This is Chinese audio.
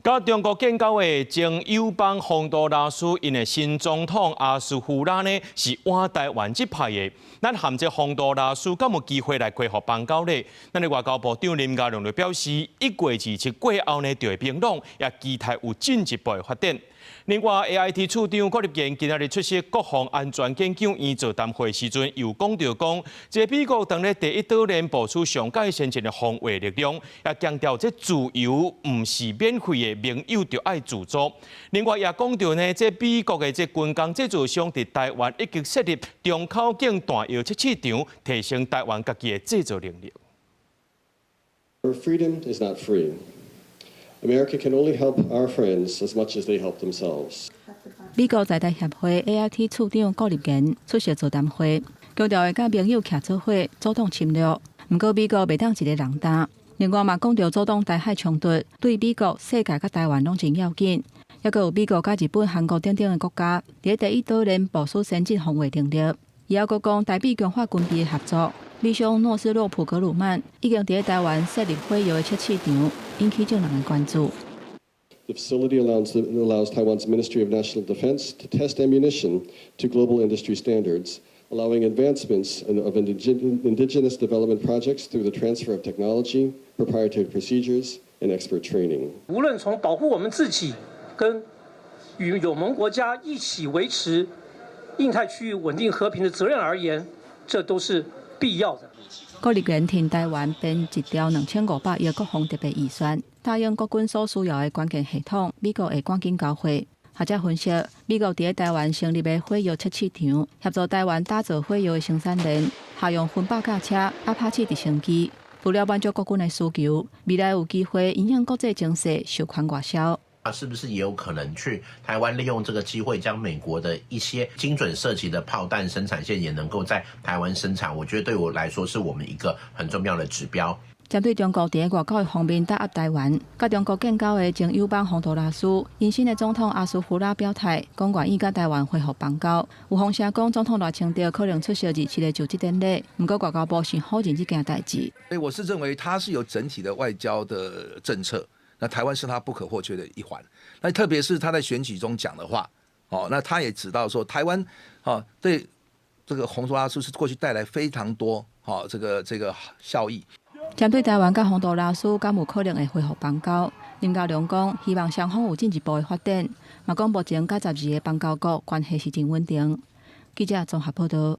甲中国建交的前友邦洪都拉斯，因的新总统阿斯胡拉呢是换台湾这派的。咱含这洪都拉斯，敢有机会来开放邦交呢？咱的外交部长林佳龙就表示，1月27过后呢，就会明朗，也期待有进一步的发展。另外 ，AIT 处长郭立健今日出席国防安全研究院座谈会时阵，又讲，这美国当咧第一岛链部署上界先进的防卫力量，也强调这自由唔是免费的，盟友就爱自主。另外也讲到呢，这美国的这军工制造商伫台湾已经设立中口径弹药测试场，提升台湾家己的制造能力。Our freedom is not free. America can only help our friends as much as they help themselves. 美国在台协会 AIT 处长郭立健出席座谈会，强调会甲盟友徛做伙，阻挡侵略。不过美国袂当一个人担。另外嘛讲到阻挡台海冲突，对美国、世界甲台湾拢真要紧。还佫有美国甲日本、韩国等等的国家，伫第一岛链部署先进防卫能力。伊还佫讲台美强化军备的合作。美商诺斯洛普格鲁曼已经伫台湾设立火药的测试场，引起众人的关注。The facility allows Taiwan's Ministry of National Defense to test ammunition to global industry standards, allowing advancements of indigenous development projects through the transfer of technology, proprietary procedures, and expert training. 无论从保护我们自己，跟与友盟国家一起维持印太区域稳定和平的责任而言，这都是必要的。郭立健替台湾编一条2500亿国防特别预算，答应国军所需要的关键系统，美国会赶紧交会。学者分析，美国伫台湾成立的火药测试场，协助台湾打造火药的生产链，下用分百架车、阿帕奇直升机，除了满足国军的需求，未来有机会影响国际情势，收款外销。是不是也有可能去台湾利用这个机会，将美国的一些精准射击的炮弹生产线也能够在台湾生产？我觉得对我来说是我们一个很重要的指标。针对中国伫外交的方面打压台湾，甲中国建交的前友邦洪都拉斯，因新的总统阿斯胡拉表态，讲愿意甲台湾恢复邦交。有风声讲总统赖清德可能出席27日就职典礼，不过外交部是否认这件代志。我是认为他是有整体的外交的政策。那台湾是他不可或缺的一环，那特别是他在选举中讲的话，那他也知道说台湾，对这个洪都拉斯是过去带来非常多，这个效益。针对台湾甲洪都拉斯敢有可能会恢复邦交，林佳龙讲希望双方有进一步的发展，嘛讲目前甲12个邦交国关系是真稳定。记者综合报道。